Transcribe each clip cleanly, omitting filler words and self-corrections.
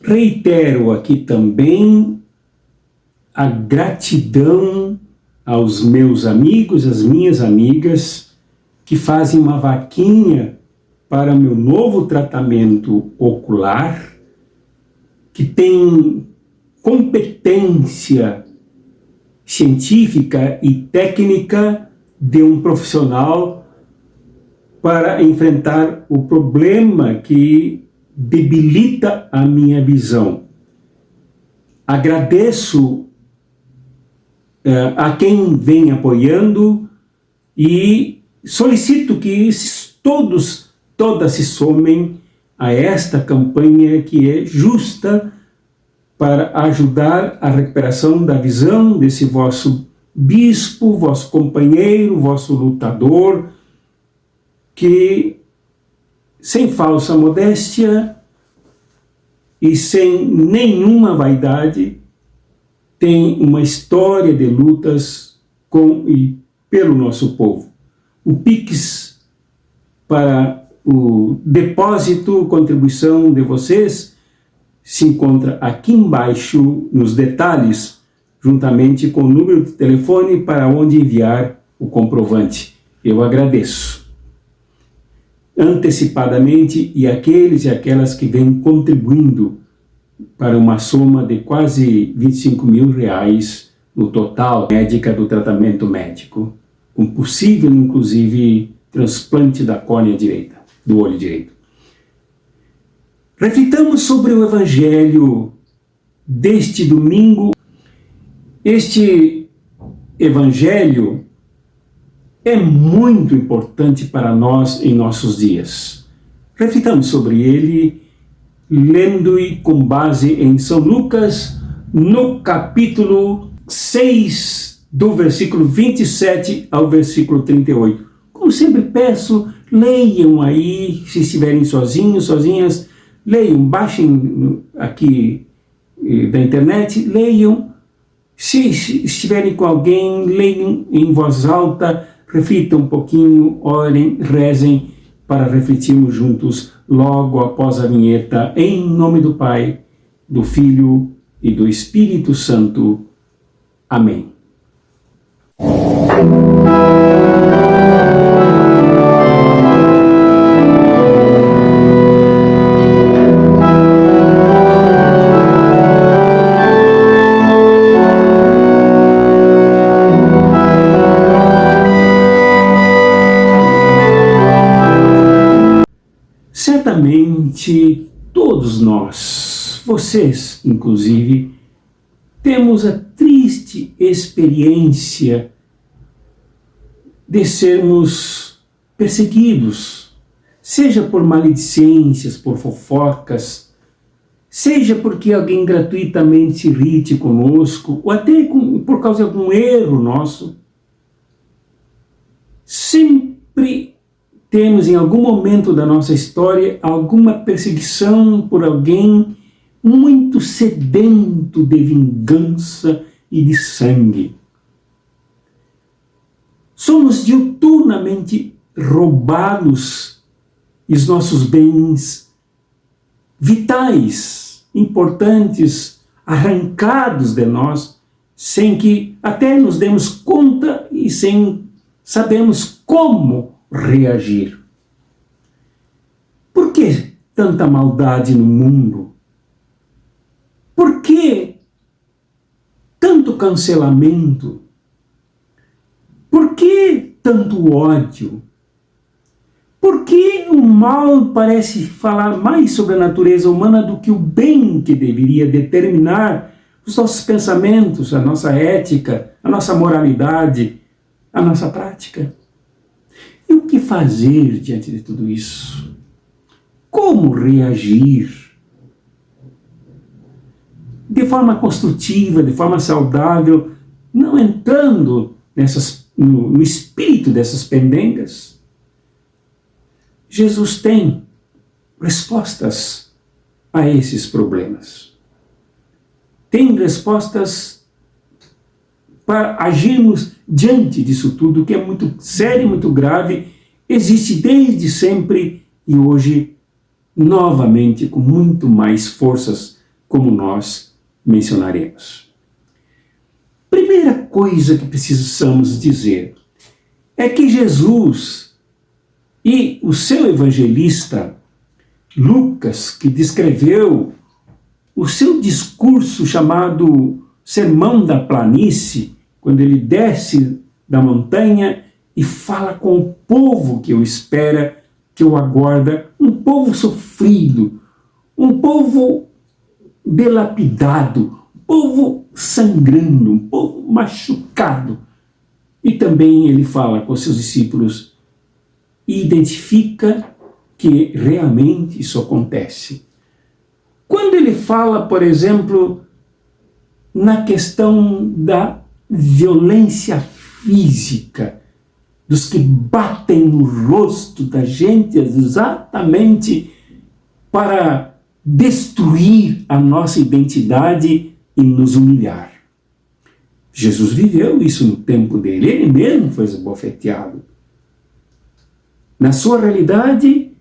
Reitero aqui também a gratidão aos meus amigos, às minhas amigas, que fazem uma vaquinha para meu novo tratamento ocular, que tem competência científica e técnica de um profissional para enfrentar o problema que debilita a minha visão. Agradeço a quem vem apoiando e solicito que todas se somem a esta campanha que é justa para ajudar a recuperação da visão desse vosso bispo, vosso companheiro, vosso lutador, que sem falsa modéstia e sem nenhuma vaidade tem uma história de lutas com e pelo nosso povo. O Pix para o depósito, contribuição de vocês, se encontra aqui embaixo nos detalhes, juntamente com o número de telefone para onde enviar o comprovante. Eu agradeço antecipadamente e aqueles e aquelas que vêm contribuindo para uma soma de quase R$25.000 no total médica do tratamento médico, com possível, inclusive, transplante da córnea direita, do olho direito. Reflitamos sobre o Evangelho deste domingo. Este Evangelho é muito importante para nós em nossos dias. Reflitamos sobre ele, lendo e com base em São Lucas, no capítulo 6, do versículo 27 ao versículo 38. Como sempre peço, leiam aí, se estiverem sozinhos, sozinhas, leiam, baixem aqui da internet, leiam. Se estiverem com alguém, leiam em voz alta, reflitam um pouquinho, orem, rezem, para refletirmos juntos logo após a vinheta, em nome do Pai, do Filho e do Espírito Santo. Amém. Certamente todos nós, vocês inclusive, temos a triste experiência de sermos perseguidos, seja por maledicências, por fofocas, seja porque alguém gratuitamente se irrite conosco, ou até por causa de algum erro nosso. Sempre temos em algum momento da nossa história alguma perseguição por alguém muito sedento de vingança e de sangue. Somos diuturnamente roubados e os nossos bens vitais, importantes, arrancados de nós, sem que até nos demos conta e sem sabermos como reagir. Por que tanta maldade no mundo? Por que tanto cancelamento? Por que tanto ódio? Por que o mal parece falar mais sobre a natureza humana do que o bem que deveria determinar os nossos pensamentos, a nossa ética, a nossa moralidade, a nossa prática? E o que fazer diante de tudo isso? Como reagir? De forma construtiva, de forma saudável, não entrando no espírito dessas pendengas? Jesus tem respostas a esses problemas. Tem respostas para agirmos diante disso tudo, que é muito sério, muito grave, existe desde sempre e hoje, novamente, com muito mais forças como nós mencionaremos. Primeira coisa que precisamos dizer é que Jesus e o seu evangelista Lucas, que descreveu o seu discurso chamado Sermão da Planície, quando ele desce da montanha e fala com o povo que o espera, que o aguarda, um povo sofrido, um povo delapidado, um povo sangrando, um povo machucado. E também ele fala com seus discípulos e identifica que realmente isso acontece. Quando ele fala, por exemplo, na questão da violência física, dos que batem no rosto da gente exatamente para destruir a nossa identidade e nos humilhar. Jesus viveu isso no tempo dele, ele mesmo foi esbofeteado. Na sua realidade,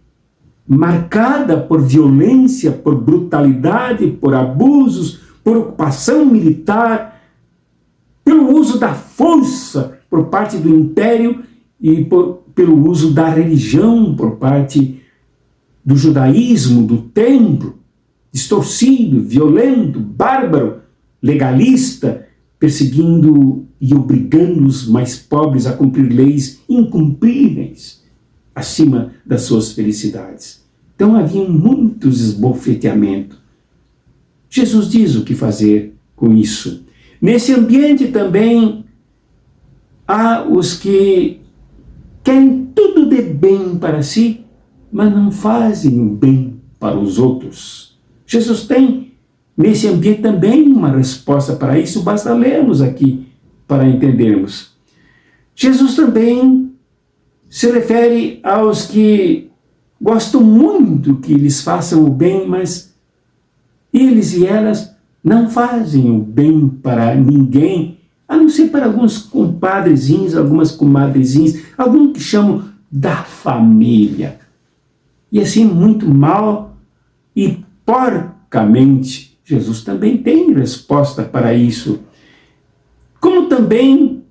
marcada por violência, por brutalidade, por abusos, por ocupação militar, pelo uso da força por parte do império e pelo uso da religião por parte do judaísmo, do templo, distorcido, violento, bárbaro, legalista, perseguindo e obrigando os mais pobres a cumprir leis incumpríveis acima das suas felicidades. Então havia muitos esbofeteamentos. Jesus diz o que fazer com isso. Nesse ambiente também há os que querem tudo de bem para si, mas não fazem o bem para os outros. Jesus tem nesse ambiente também uma resposta para isso, basta lermos aqui para entendermos. Jesus também se refere aos que gostam muito que lhes façam o bem, mas eles e elas não fazem o bem para ninguém, a não ser para alguns compadrezinhos, algumas comadrezinhas, alguns que chamam da família. E assim, muito mal e porcamente, Jesus também tem resposta para isso. Como também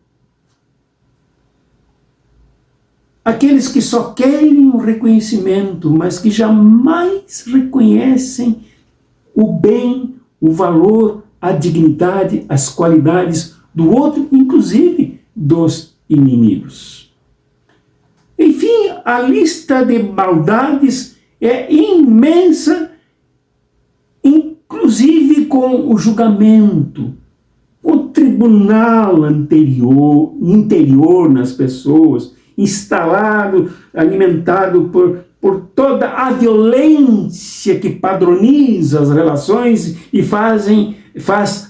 aqueles que só querem o reconhecimento, mas que jamais reconhecem o bem, o valor, a dignidade, as qualidades do outro, inclusive dos inimigos. Enfim, a lista de maldades é imensa, inclusive com o julgamento, o tribunal interior nas pessoas, instalado, alimentado por toda a violência que padroniza as relações e faz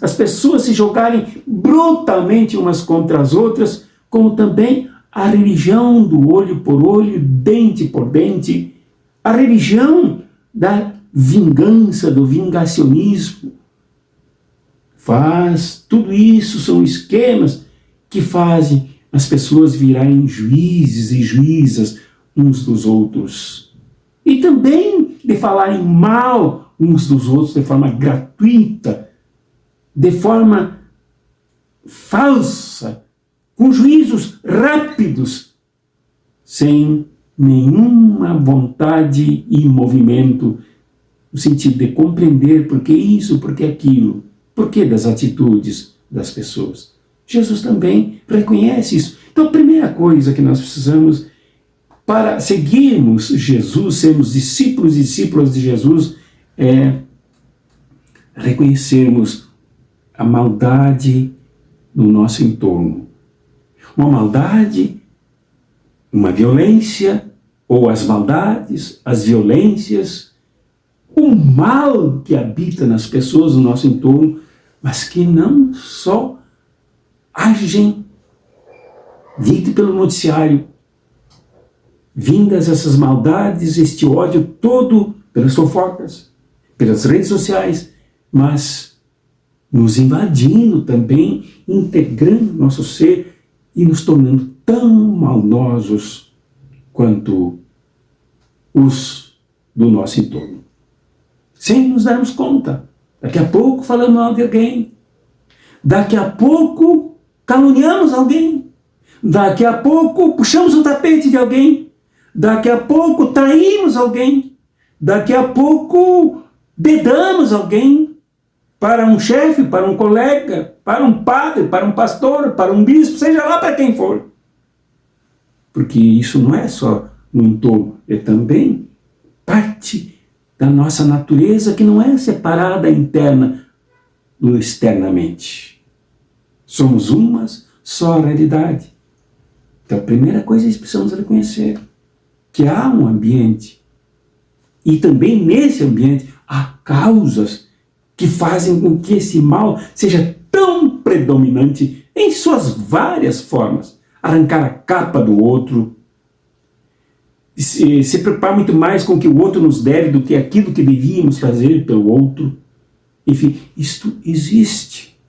as pessoas se jogarem brutalmente umas contra as outras, como também a religião do olho por olho, dente por dente, a religião da vingança, do vingacionismo. Tudo isso são esquemas que fazem as pessoas virarem juízes e juízas uns dos outros. E também de falarem mal uns dos outros de forma gratuita, de forma falsa, com juízos rápidos, sem nenhuma vontade e movimento, no sentido de compreender por que isso, por que aquilo, por que das atitudes das pessoas. Jesus também reconhece isso. Então, a primeira coisa que nós precisamos para seguirmos Jesus, sermos discípulos e discípulas de Jesus, é reconhecermos a maldade no nosso entorno. Uma maldade, uma violência, ou as maldades, as violências, o mal que habita nas pessoas no nosso entorno, mas que não só agem, dito pelo noticiário, vindas essas maldades, este ódio todo pelas fofocas, pelas redes sociais, mas nos invadindo também, integrando nosso ser e nos tornando tão maldosos quanto os do nosso entorno. Sem nos darmos conta. Daqui a pouco falamos mal de alguém. Daqui a pouco caluniamos alguém. Daqui a pouco puxamos o tapete de alguém. Daqui a pouco traímos alguém. Daqui a pouco dedamos alguém para um chefe, para um colega, para um padre, para um pastor, para um bispo, seja lá para quem for. Porque isso não é só no entorno, é também parte da nossa natureza que não é separada interna do externamente. Somos uma só realidade. Então a primeira coisa que precisamos reconhecer que há um ambiente e também nesse ambiente há causas que fazem com que esse mal seja tão predominante em suas várias formas. Arrancar a capa do outro, se preocupar muito mais com o que o outro nos deve do que aquilo que devíamos fazer pelo outro. Enfim, isto existe.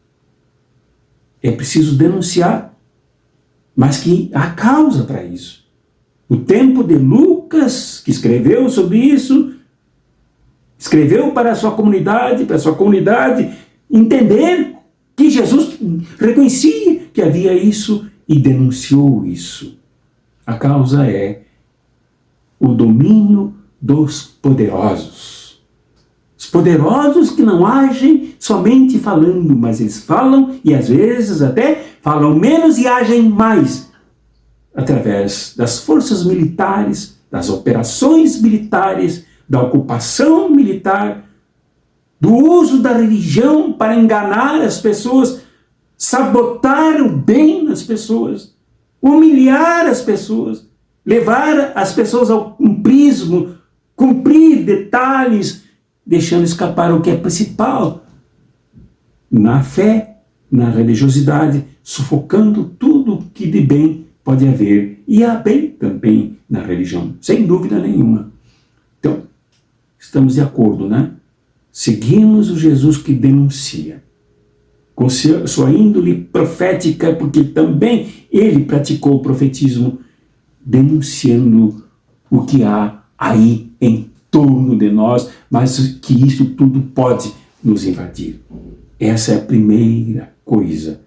É preciso denunciar, mas que há causa para isso. O tempo de Lucas, que escreveu sobre isso, escreveu para a sua comunidade entender que Jesus reconhecia que havia isso e denunciou isso. A causa é o domínio dos poderosos. Os poderosos que não agem somente falando, mas eles falam e às vezes até falam menos e agem mais. Através das forças militares, das operações militares, da ocupação militar, do uso da religião para enganar as pessoas, sabotar o bem das pessoas, humilhar as pessoas, levar as pessoas ao prismo, cumprir detalhes, deixando escapar o que é principal na fé, na religiosidade, sufocando tudo que de bem pode haver. E há bem também na religião, sem dúvida nenhuma. Então, estamos de acordo, né? Seguimos o Jesus que denuncia, com sua índole profética, porque também ele praticou o profetismo, denunciando o que há aí em torno de nós, mas que isso tudo pode nos invadir. Essa é a primeira coisa.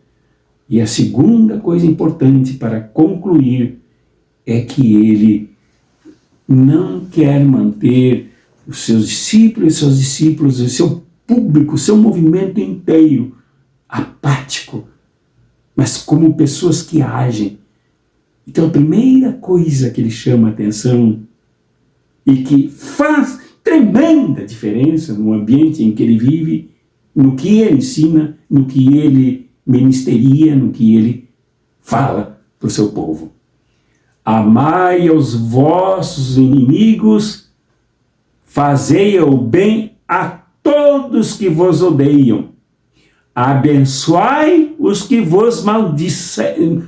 E a segunda coisa importante para concluir é que ele não quer manter os seus discípulos, o seu público, o seu movimento inteiro apático, mas como pessoas que agem. Então a primeira coisa que ele chama a atenção e que faz tremenda diferença no ambiente em que ele vive, no que ele ensina, no que ele ministeria, no que ele fala para o seu povo. Amai aos vossos inimigos, fazei o bem a todos que vos odeiam, abençoai os que vos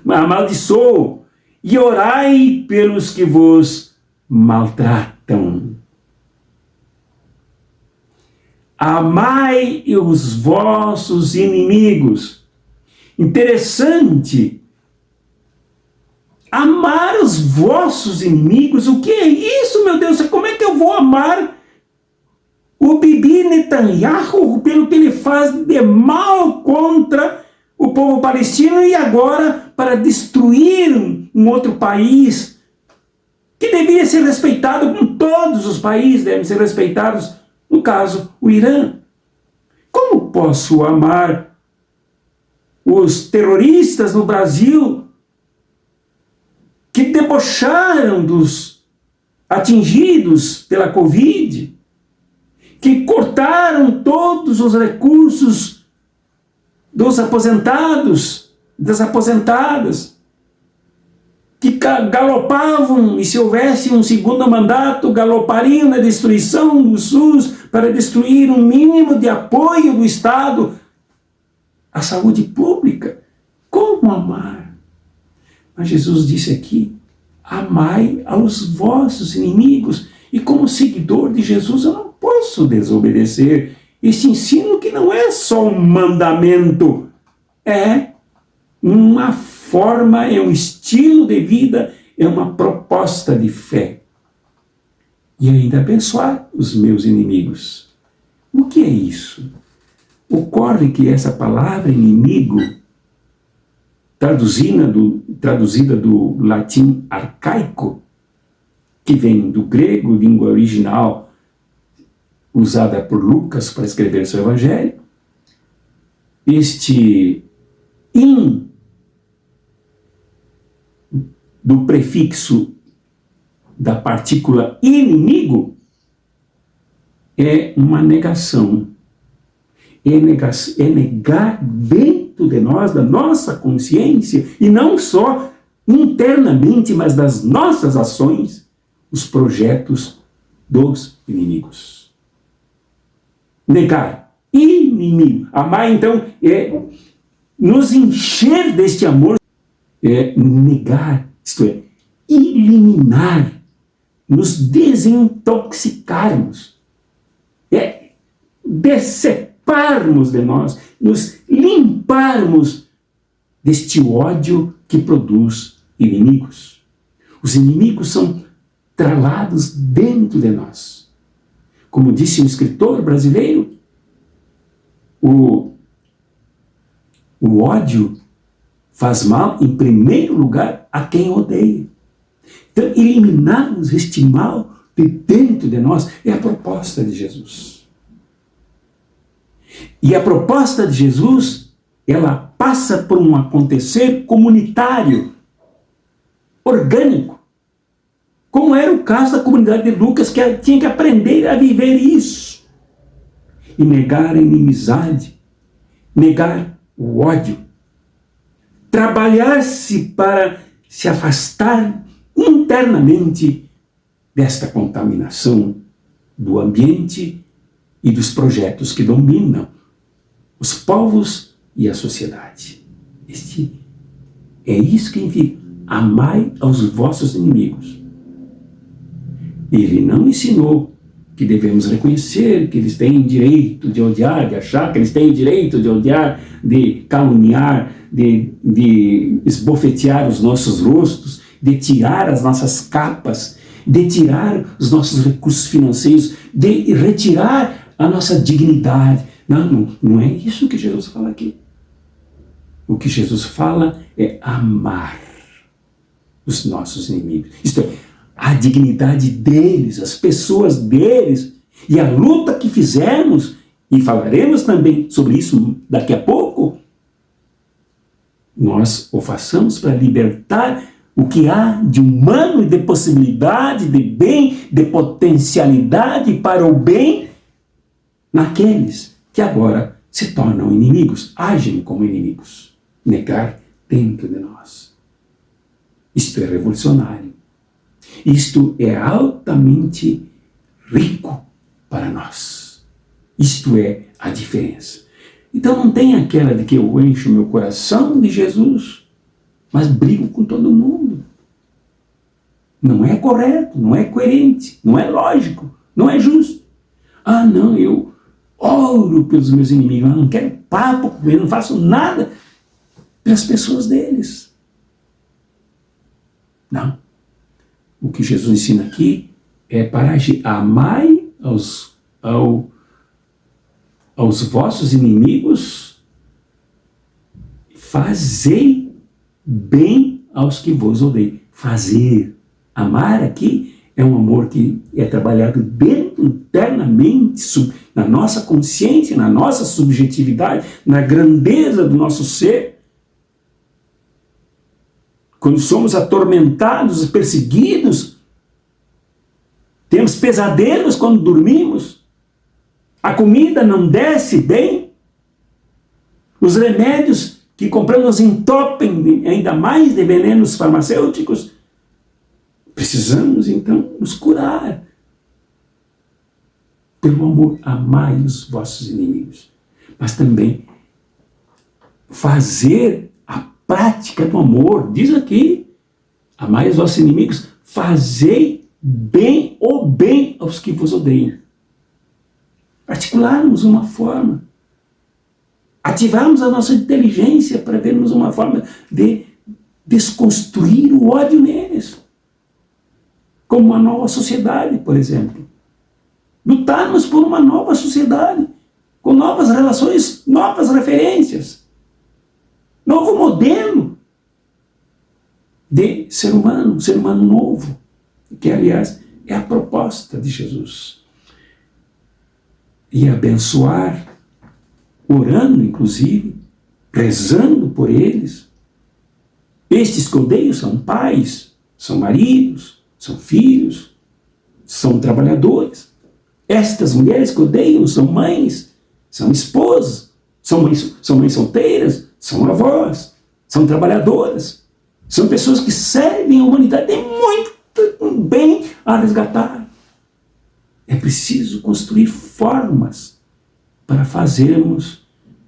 amaldiçoam e orai pelos que vos maltratam. Amai os vossos inimigos. Interessante. Amar os vossos inimigos? O que é isso, meu Deus? Como é que eu vou amar o Bibi Netanyahu pelo que ele faz de mal contra o povo palestino e agora para destruir um outro país que deveria ser respeitado, como todos os países devem ser respeitados, no caso, o Irã? Como posso amar os terroristas no Brasil que debocharam dos atingidos pela Covid, que cortaram todos os recursos dos aposentados, das aposentadas, que galopavam, e se houvesse um segundo mandato, galopariam na destruição do SUS para destruir um mínimo de apoio do Estado à saúde pública? Como amar? Mas Jesus disse aqui, amai aos vossos inimigos. E como seguidor de Jesus, eu não posso desobedecer esse ensino que não é só um mandamento, é uma forma, é um estilo de vida, é uma proposta de fé. E ainda abençoar os meus inimigos. O que é isso? Ocorre que essa palavra inimigo, traduzida do latim arcaico, que vem do grego, língua original usada por Lucas para escrever seu evangelho, este in do prefixo da partícula inimigo é uma negação. É negar dentro de nós, da nossa consciência, e não só internamente, mas das nossas ações, os projetos dos inimigos. Negar. Inimigo. Amar, então, é nos encher deste amor, é negar, isto é, eliminar, nos desintoxicarmos, é deceparmos de nós, nos limparmos deste ódio que produz inimigos. Os inimigos são travados dentro de nós. Como disse um escritor brasileiro, o ódio faz mal, em primeiro lugar, a quem odeia. Então, eliminarmos este mal de dentro de nós é a proposta de Jesus. E a proposta de Jesus, ela passa por um acontecer comunitário, orgânico, como era o caso da comunidade de Lucas, que tinha que aprender a viver isso. E negar a inimizade, negar o ódio, trabalhar-se para se afastar internamente desta contaminação do ambiente e dos projetos que dominam os povos e a sociedade. É isso que significa: amai aos vossos inimigos. Ele não ensinou que devemos reconhecer que eles têm direito de odiar, de achar que eles têm direito de odiar, de caluniar, de esbofetear os nossos rostos, de tirar as nossas capas, de tirar os recursos financeiros, de retirar a nossa dignidade. Não é isso que Jesus fala aqui. O que Jesus fala é amar os nossos inimigos. Isto é, a dignidade deles, as pessoas deles, e a luta que fizemos, e falaremos também sobre isso daqui a pouco, nós o façamos para libertar o que há de humano e de possibilidade, de bem, de potencialidade para o bem naqueles que agora se tornam inimigos, agem como inimigos. Negar dentro de nós. Isto é revolucionário. Isto é altamente rico para nós. Isto é a diferença. Então não tem aquela de que eu encho meu coração de Jesus, mas brigo com todo mundo. Não é correto, não é coerente, não é lógico, não é justo. Não, eu oro pelos meus inimigos, eu não quero papo com eles, não faço nada pelas pessoas deles. Não. O que Jesus ensina aqui é para agir. Amai aos vossos inimigos, fazei bem aos que vos odeiam. Fazer. Amar aqui é um amor que é trabalhado dentro, internamente, na nossa consciência, na nossa subjetividade, na grandeza do nosso ser. Quando somos atormentados, perseguidos, temos pesadelos quando dormimos, a comida não desce bem, os remédios que compramos nos entopem ainda mais de venenos farmacêuticos, precisamos então nos curar. Pelo amor, amai os vossos inimigos, mas também fazer prática do amor, diz aqui, amai os vossos inimigos, fazei bem o bem aos que vos odeiam. Articularmos uma forma, ativarmos a nossa inteligência para vermos uma forma de desconstruir o ódio neles, como uma nova sociedade, por exemplo. Lutarmos por uma nova sociedade, com novas relações, novas referências, novo modelo de ser humano, um ser humano novo, que aliás é a proposta de Jesus. E abençoar, orando inclusive, rezando por eles. Estes que odeiam são pais, são maridos, são filhos, são trabalhadores. Estas mulheres que odeiam são mães, são esposas, são mães solteiras, são avós, são trabalhadoras, são pessoas que servem a humanidade, tem muito bem a resgatar. É preciso construir formas para fazermos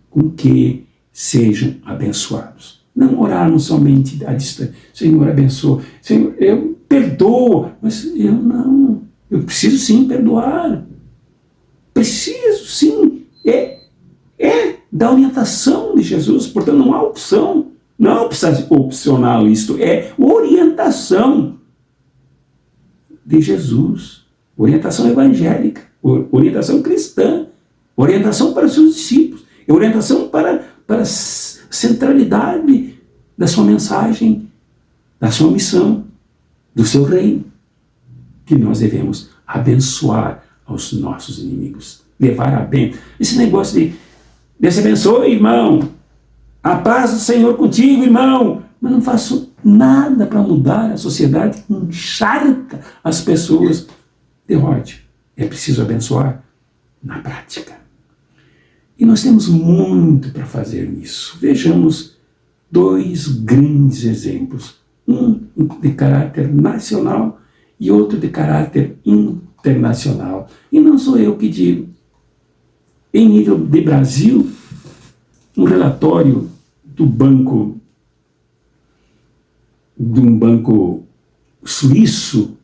com que sejam abençoados. Não orarmos somente à distância. Senhor, abençoa. Senhor, eu perdoo. Mas eu não. Eu preciso sim perdoar. Preciso sim. É da orientação de Jesus. Portanto, não há opção. Não é opcional isto. É orientação de Jesus. Orientação evangélica. Orientação cristã. Orientação para os seus discípulos. Orientação para a centralidade da sua mensagem, da sua missão, do seu reino, que nós devemos abençoar aos nossos inimigos, levar a bem. Esse negócio de Deus te abençoe, irmão, a paz do Senhor contigo, irmão, mas não faço nada para mudar a sociedade, encharca as pessoas de ódio. É preciso abençoar na prática. E nós temos muito para fazer nisso. Vejamos dois grandes exemplos. Um de caráter nacional e outro de caráter internacional. E não sou eu que digo. Em nível de Brasil, um relatório de um banco suíço,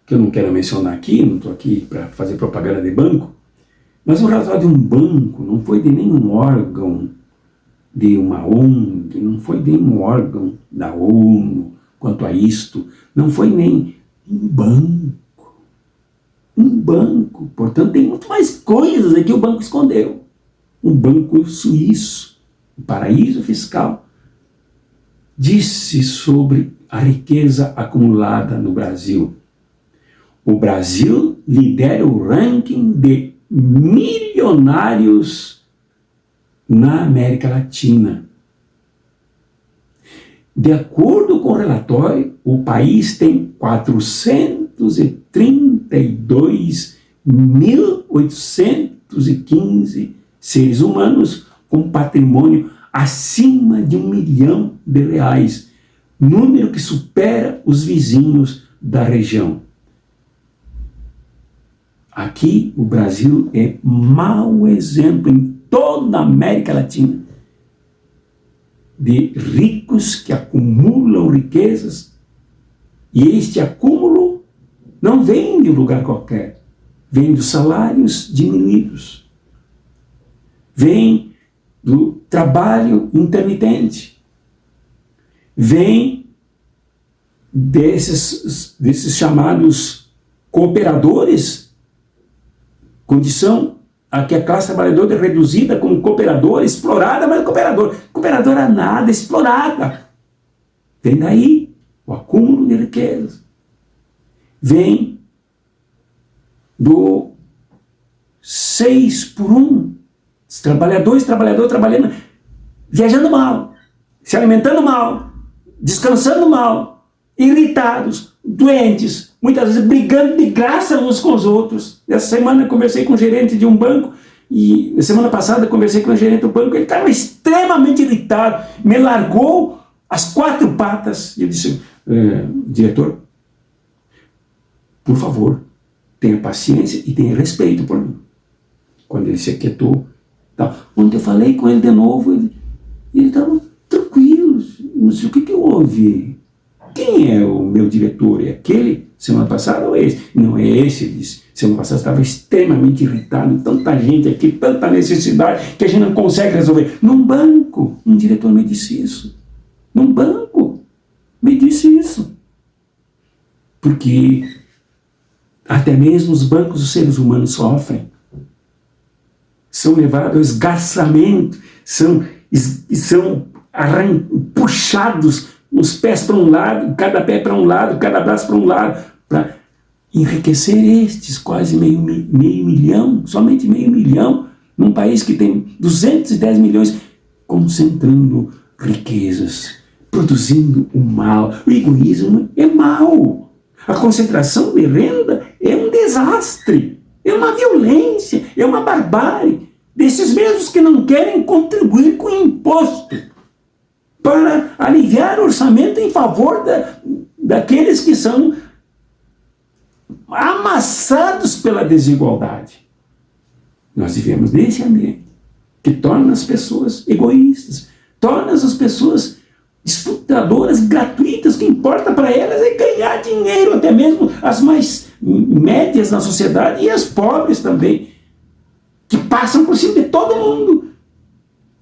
que eu não quero mencionar aqui, não estou aqui para fazer propaganda de banco, mas um relatório de um banco, não foi de nenhum órgão de uma ONG, não foi de nenhum órgão da ONU quanto a isto, não foi nem um banco. Um banco, portanto, tem muito mais coisas que o banco escondeu. Um banco suíço, um paraíso fiscal, disse sobre a riqueza acumulada no Brasil. O Brasil lidera o ranking de milionários na América Latina. De acordo com o relatório, o país tem 432.815 seres humanos com patrimônio acima de R$1 milhão, número que supera os vizinhos da região. Aqui, o Brasil é mau exemplo em toda a América Latina de ricos que acumulam riquezas, e este acúmulo não vem de um lugar qualquer, vem dos salários diminuídos, vem do trabalho intermitente, vem desses chamados cooperadores, condição a que a classe trabalhadora é reduzida como cooperadora, explorada, mas cooperadora nada, explorada. Vem daí o acúmulo de riquezas. Vem do 6x1. Os trabalhadores trabalhando, viajando mal, se alimentando mal, descansando mal, irritados, doentes, muitas vezes brigando de graça uns com os outros. Essa semana eu conversei com o gerente de um banco, e na semana passada eu conversei com o gerente do banco, ele estava extremamente irritado, me largou as 4 patas, e eu disse, diretor, por favor, tenha paciência e tenha respeito por mim. Quando ele se aquietou, ontem eu falei com ele de novo, ele estava tranquilo, não sei o que houve. Quem é o meu diretor? É aquele semana passada ou é esse? Não, é esse, ele disse. Semana passada estava extremamente irritado, tanta gente aqui, tanta necessidade, que a gente não consegue resolver. Num banco, um diretor me disse isso. Num banco, me disse isso. Porque até mesmo os bancos, os seres humanos sofrem são levados ao esgarçamento, são puxados os pés para um lado, cada pé para um lado, cada braço para um lado, para enriquecer estes quase meio milhão, somente meio milhão, num país que tem 210 milhões, concentrando riquezas, produzindo o mal. O egoísmo é mal. A concentração de renda é um desastre, é uma violência, é uma barbárie desses mesmos que não querem contribuir com imposto para aliviar o orçamento em favor daqueles que são amassados pela desigualdade. Nós vivemos nesse ambiente que torna as pessoas egoístas, torna as pessoas disputadoras gratuitas. O que importa para elas é ganhar dinheiro, até mesmo as mais médias na sociedade e as pobres também, que passam por cima de todo mundo,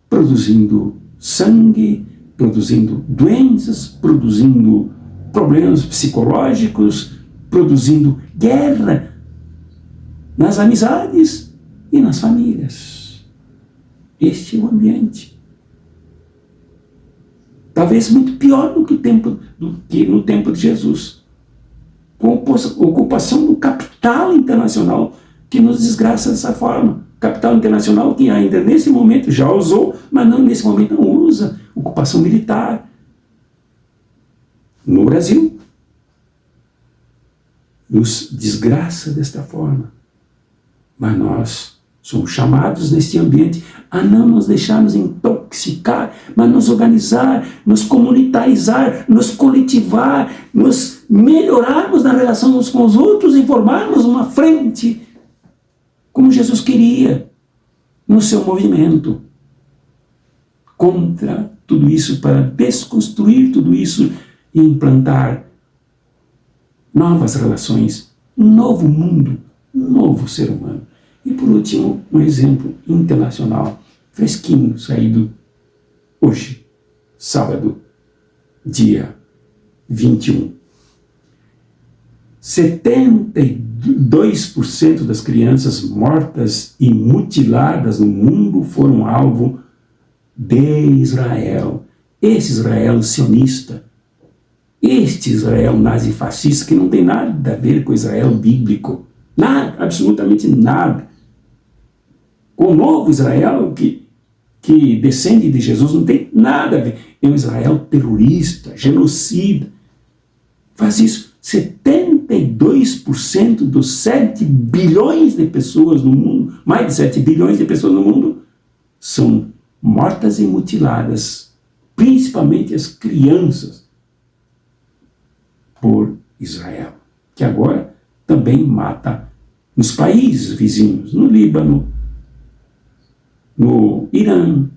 produzindo sangue, produzindo doenças, produzindo problemas psicológicos, produzindo guerra nas amizades e nas famílias. Este é o ambiente. Talvez muito pior do que no tempo de Jesus, com a ocupação do capital internacional que nos desgraça dessa forma. Capital internacional que ainda nesse momento já usou, mas não nesse momento não usa. Ocupação militar. No Brasil, nos desgraça desta forma. Mas nós somos chamados neste ambiente a não nos deixarmos intoxicar, mas nos organizar, nos comunitarizar, nos coletivar, nos melhorarmos na relação uns com os outros e formarmos uma frente como Jesus queria no seu movimento contra tudo isso, para desconstruir tudo isso e implantar novas relações, um novo mundo, um novo ser humano. E por último, um exemplo internacional, fresquinho, saído hoje, sábado, dia 21. 72% das crianças mortas e mutiladas no mundo foram alvo de Israel. Esse Israel sionista, este Israel nazifascista, que não tem nada a ver com o Israel bíblico, nada, absolutamente nada. Com o novo Israel que descende de Jesus, não tem nada a ver. É um Israel terrorista, genocida. Faz isso. 72% dos 7 bilhões de pessoas no mundo, mais de 7 bilhões de pessoas no mundo, são mortas e mutiladas, principalmente as crianças, por Israel, que agora também mata nos países vizinhos, no Líbano, no Irã,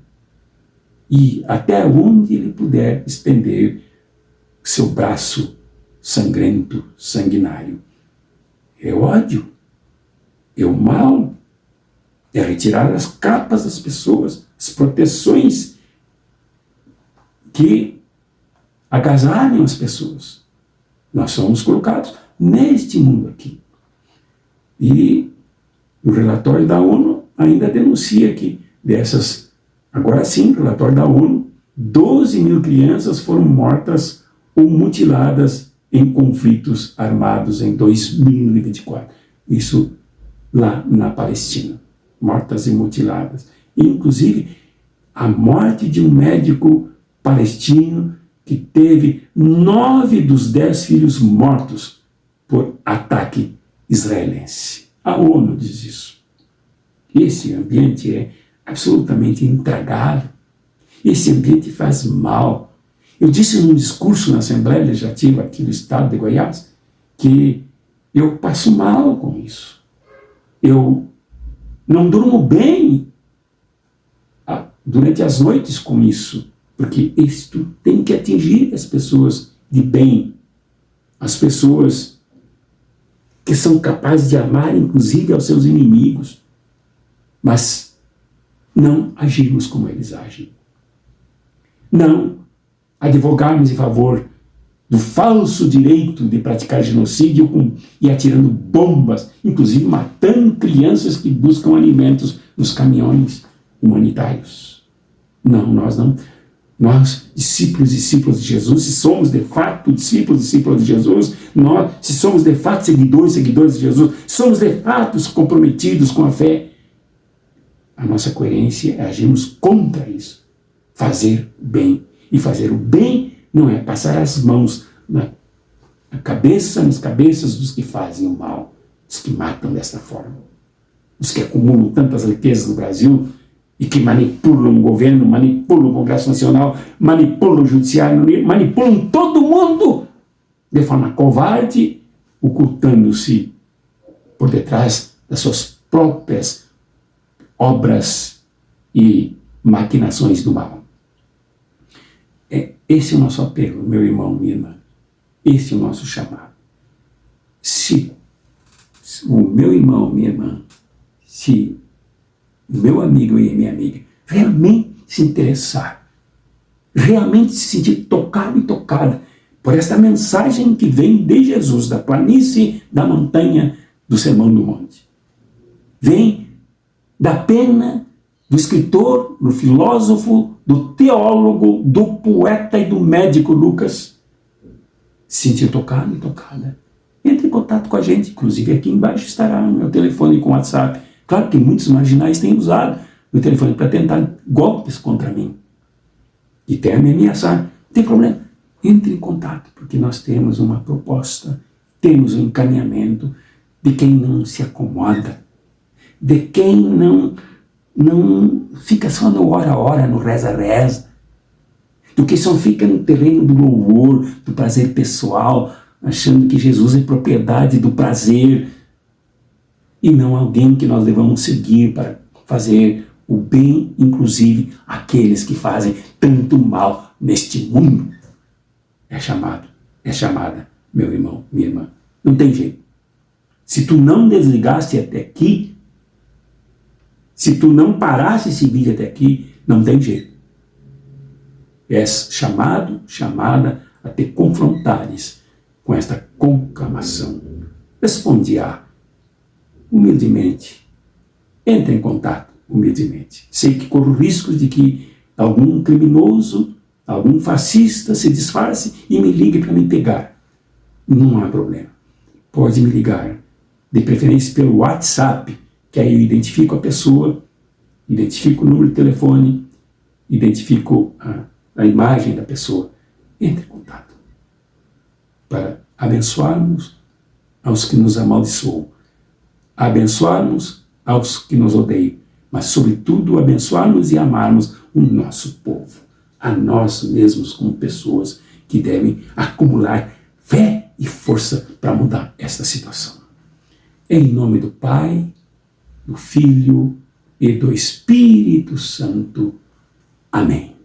e até onde ele puder estender seu braço sangrento, sanguinário. É ódio, é o mal, é retirar as capas das pessoas, as proteções que agasalham as pessoas. Nós somos colocados neste mundo aqui. E o relatório da ONU ainda denuncia que dessas, agora sim, o relatório da ONU, 12 mil crianças foram mortas ou mutiladas em conflitos armados em 2024. Isso lá na Palestina. Mortas e mutiladas. Inclusive, a morte de um médico palestino que teve 9 dos 10 filhos mortos por ataque israelense. A ONU diz isso. Esse ambiente é absolutamente intragável. Esse ambiente faz mal. Eu disse num discurso na Assembleia Legislativa aqui do estado de Goiás que eu passo mal com isso. Eu não durmo bem durante as noites com isso, porque isto tem que atingir as pessoas de bem, as pessoas que são capazes de amar, inclusive, aos seus inimigos, mas não agirmos como eles agem. Não advogarmos em favor do falso direito de praticar genocídio e atirando bombas, inclusive matando crianças que buscam alimentos nos caminhões humanitários. Não, nós não. Nós, discípulos e discípulas de Jesus, se somos de fato discípulos e discípulas de Jesus, nós, se somos de fato seguidores e seguidores de Jesus, somos de fato comprometidos com a fé, a nossa coerência é agirmos contra isso. Fazer o bem. E fazer o bem não é passar as mãos nas cabeças dos que fazem o mal, dos que matam desta forma, dos que acumulam tantas riquezas no Brasil e que manipulam o governo, manipulam o Congresso Nacional, manipulam o Judiciário, manipulam todo mundo de forma covarde, ocultando-se por detrás das suas próprias obras e maquinações do mal. Esse é o nosso apelo, meu irmão, minha irmã. Esse é o nosso chamado. Se o meu irmão, minha irmã, se o meu amigo e a minha amiga realmente se interessar, realmente se sentir tocado e tocada por esta mensagem que vem de Jesus, da planície, da montanha, do Sermão do Monte, vem da pena do escritor, do filósofo, do teólogo, do poeta e do médico Lucas, se sentir tocado e tocada, entre em contato com a gente. Inclusive aqui embaixo estará o meu telefone com WhatsApp. Claro que muitos marginais têm usado o telefone para tentar golpes contra mim e até me ameaçar. Não tem problema, entre em contato, porque nós temos uma proposta, temos um encaminhamento de quem não se acomoda, de quem não fica só no hora a hora, no reza-reza, do que só fica no terreno do louvor, do prazer pessoal, achando que Jesus é propriedade do prazer e não alguém que nós devamos seguir para fazer o bem, inclusive aqueles que fazem tanto mal neste mundo. É chamada, meu irmão, minha irmã. Não tem jeito. Se tu não desligaste até aqui, se tu não parasse esse vídeo até aqui, não tem jeito. És chamada a te confrontares com esta conclamação. Responde-a humildemente. Entre em contato humildemente. Sei que corro riscos de que algum criminoso, algum fascista se disfarce e me ligue para me pegar. Não há problema. Pode me ligar, de preferência pelo WhatsApp, que aí eu identifico a pessoa, identifico o número de telefone, identifico a imagem da pessoa. Entre em contato para abençoarmos aos que nos amaldiçoam, abençoarmos aos que nos odeiam, mas sobretudo abençoarmos e amarmos o nosso povo, a nós mesmos como pessoas que devem acumular fé e força para mudar esta situação. Em nome do Pai, do Filho e do Espírito Santo. Amém.